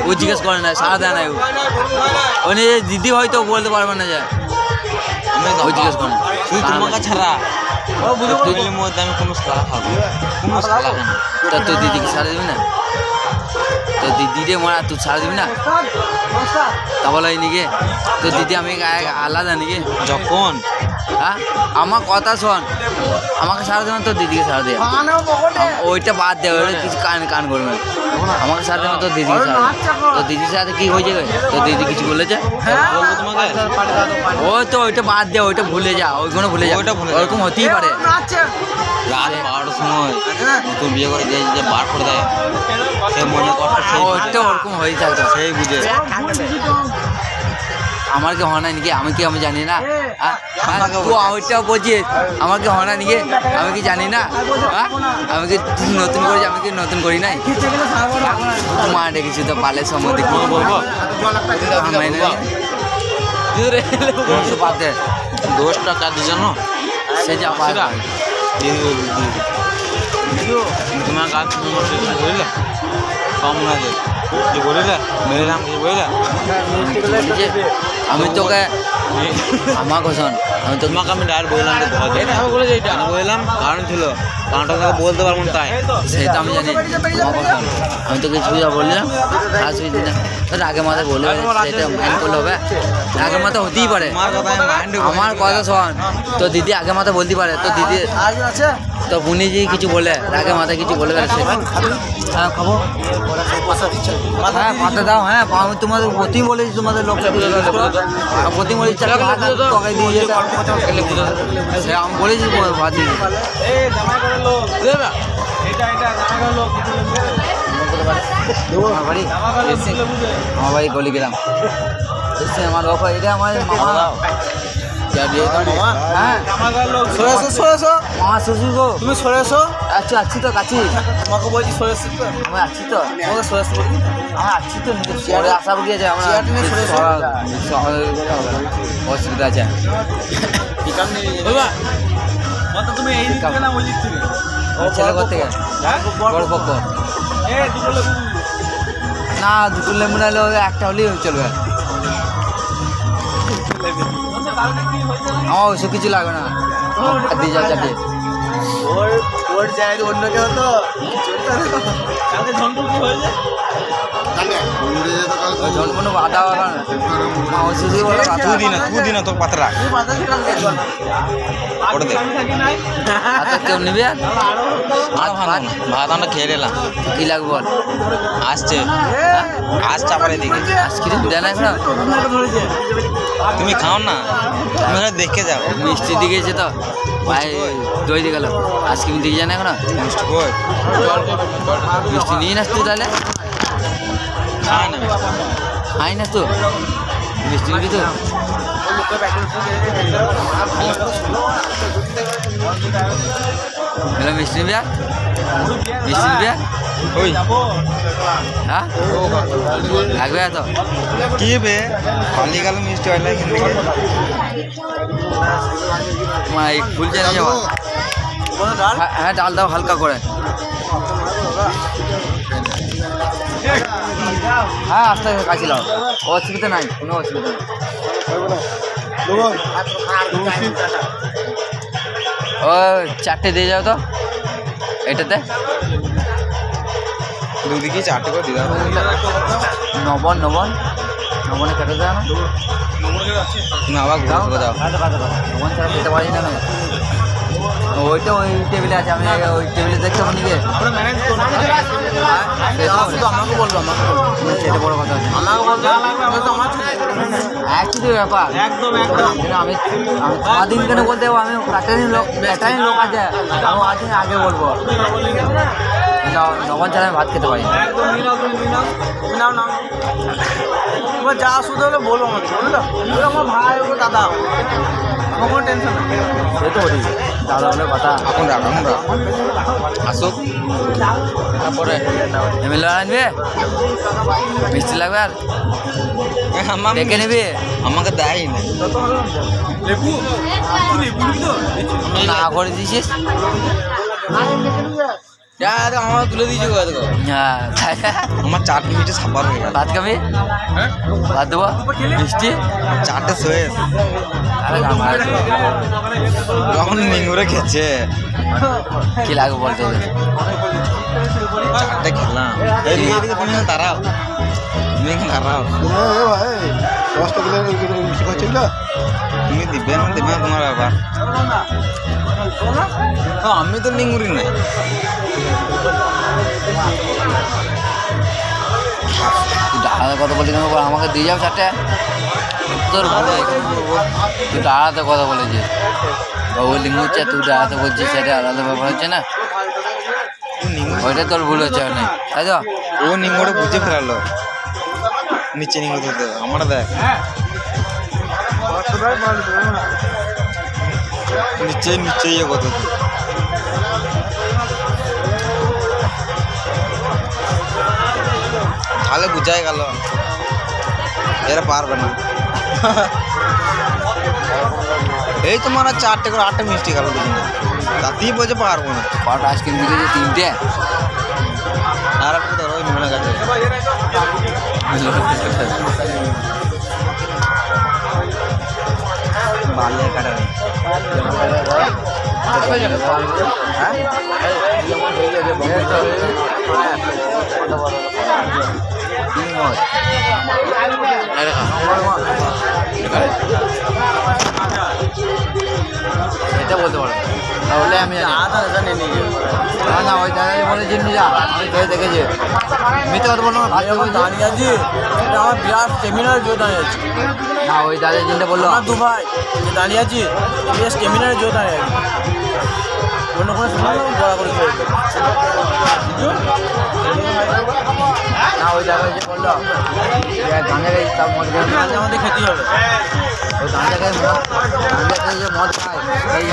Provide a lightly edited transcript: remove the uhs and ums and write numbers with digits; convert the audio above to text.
ও জিজ্ঞেস করে না, সারা দেয় না ও নিয়ে দিদি হয়তো বলতে পারবে না যে ও জিজ্ঞেস করে না। তুই তোমাকে ছাড়া তুই মধ্যে আমি কোনো সালা খাবো, কোনো সালা কেন? তা তোর দিদিকে সারা দিবি না? তোর দিদি মারা তুই সারা দিবি না? তা বলো নাকি তোর দিদি আমি আলাদা নাকি? যখন হ্যাঁ আমার কথা শোন, আমাকে সারা দেবেন তোর দিদিকে সারা দেবে, ওইটা বাদ দেবে, ওইটা কিছু কান করবে না। আমাকে সারা দেবেন তোর দিদিকে সারা দেবে। তোর দিদির সাথে কি হয়েছে? তোর দিদি কিছু বলেছে? বলবো তোমাকে, ওই তো ওইটা বাদ দে, ওইটা ভুলে যা, ওইগুলো ভুলে যা, ওরকম হতেই পারে। রাত 12টার সময় নতুন বিয়ে করে দিয়ে যে বার করে দেয়, সে মনে কষ্ট সেই ওইটা ওরকম হয়ে থাকতো, সেই বুঝে। আমার কি হয় না নাকি? আমি জানি না? তুই ওইটা বলছিস আমার কি হয় না নাকি? আমি কি জানি না? আমি কি নতুন করেছি? আমি কি নতুন করি নাই? মা ডেকেছি তো পালের সম্বন্ধে কি বলবো? বাদ দে, 10 টাকা দিয়ে জানো সে যা তোমার কাজ বুঝলে কম না যে কি বলিলে মেরে নাম কি বলিলে আমি তোকে আমার কোশন আমি তো তোমাকে আমি ডাইরেক্ট বললাম বললাম কারণ ছিল, কারণটা তোকে বলতে পারবো না, তাই সেটা আমি জানি। আমার কোশন আমি তোকে কিছু যা বললাম আসবি না, তোর আগে মাথায় বলে সেটা মাইন্ড করলে হবে? আগে মাথা হতেই পারে। আমার কথা শোন, তোর দিদি আগে মাথা বলতে পারে, তোর দিদি তো বুনি যে কিছু বলে আগে মাথায় কিছু বলে গেলে হ্যাঁ খাবো, হ্যাঁ পাতা দাও। হ্যাঁ আমি তোমাদের প্রতি বলেছি, তোমাদের লোকটা প্রতি বলেছি টকাই দিয়ে যেতে, সে আমি বলেছি ভাত দিয়ে আমার বাড়ি আমার বাড়ি গলি গেলাম, আমার লোক এটা আমার মামা। হ্যাঁ শ্বশুর গো, তুমি সরে এসো, আচ্ছা আছি তো কাছি, তোমাকে বলছি সরে এসো, আমি আছি তো, তোমাকে সরে এসো বলছি। আমার আছি তো, পরে আশা করি আছে আমরা অসুবিধা আছে। তুমি এই না ওই দিক থেকে ছেলে করতে গেলে বড় পক্ষ না, দুটো লেবু নাহলে একটা হলেই চলবে। আমার ওইসব কিছু লাগবে না, দিয়ে যাও চাপিয়ে। ওর জায়গায় অন্য কেউ তো কোনো বাধা হবে না, ওই শুধু তুই না তোর পাতা রাখ ওটা দে, কেউ নিবি? ভাত আমরা খেয়ে নিলাম, কি লাগবে বল? আসছে আজ চাপারে দিকে আইসক্রিম দেয় না এখন? তুমি খাও না, তুমি ওখানে দেখে যাও। মিষ্টি দিয়ে গেছে তো ভাই, দই দিয়ে গেল, আইসক্রিম দিয়ে যায় না এখন? মিষ্টি কই মিষ্টি নিয়ে নাস তুই তাহলে? খায় না খাই না তো মিষ্টি নিবি তো? হ্যালো মিষ্টি নিবি? মিষ্টি নিবি? ওই হ্যাঁ লাগবে তো কি বে খালি গেল মিষ্টি হয় না এখান থেকে। খুলছে না যাওয়া? হ্যাঁ ডাল দাও হালকা করে। হ্যাঁ আস্তে আস্তে কাছে লাও, অসুবিধা নাই, কোনো অসুবিধা নেই। ও 4টে দিয়ে যাও তো এটাতে, দুদিকে 4টে করে দিলাম। নবনে কেটে দেয় না? তুমি আবার ঘুরে চলে যাও। নবন ছাড়া খেতে পারি না। ওইটা ওই টেবিলে আছে, আমি ওই টেবিলে দেখতে পাবো নাকি? আমাকে বলবো, সেটা বড় কথা আছে, একই তো ব্যাপার। আমি দিন কেন বলতে যাবো? আমি ক্যাটারিং লোক আছে, আমি আজকে আগে বলবো। নবন ছাড়া আমি ভাত খেতে পারি না। যা শুধু হলে বলবো আমাকে, বুঝলো? আমার ভাই ও দাদা, আমার কোনো টেনশন নেই। সে তো বলি দাদা বলে কথা, এখন রাখ আসুক তারপরে এমএলএ আনবে, মিষ্টি লাগবে আর আমার ডেকে নিবি? আমাকে দেয় না, লেবু লেবু তো না করে দিয়েছিস। আমার তুলে দিয়েছে গো দেখো হ্যাঁ আমার 4 মিনিটে সাবার হয়ে গেল ভাত খাবি ভাত দেবো মিষ্টি 4টে শেষ আরে আমার যখন নিঙ্গুরে খেয়েছে কি লাগবে বলতে হবে 4টে খেলাম এইদিকে এদিকে তুমি দাঁড়াও তুমি দাঁড়াও তুমি দিবে না তোমার ব্যাপার আমি তো নিঙ্গুরি নাই তুই দাঁড়াতে কথা বলছি কেন আমাকে দিয়ে যাও 4টে তোর ভুল তুই দাঁড়াতে কথা বলেছিস বাবু লিঙ্গ হচ্ছে তুই দাঁড়াতে বলছিস সেটা আলাদা ব্যাপার হচ্ছে না ওইটা তোর ভুল হচ্ছে না তাই তো ও নিঙ্গুরে বুঝে ফেরালো নিচে নিঙ্গুর ধরতে আমার দেখ নিচে নিচে ইয়ে কত তাহলে বুঝাই গেল এরা পারবে না এই তোমার 4টে করে 8টে মিষ্টি গেল দুজনে তাতেই বোঝে পারবো না কটা আইসক্রিম দিকে 3টে আর একটা ধরো ওই নিমনের কাছে বালে কাটা নেই এটা বলতে পারো তাহলে আমি জানি না ওই দাদাই বলে জিনিস আমি তো দেখেছি মিথ্যে কথা বললো না দাঁড়িয়ে আছি এটা আমার বিরাট সেমিনার জোর দাঁড়িয়ে আছি না ওই দাদা জিনিসটা বললো আমার 2 ভাই যে দাঁড়িয়ে আছি বিরাট সেমিনারে জোর দাঁড়িয়ে আছি অন্য কোনো সময় বড় করে না ওই দাদা যে বললো গাঁজা খাই তার মদ খাই আমাদের খেতে হবে ওই গাঁজা খাই মদ গাঁজা খাই যে মদ খায় সেই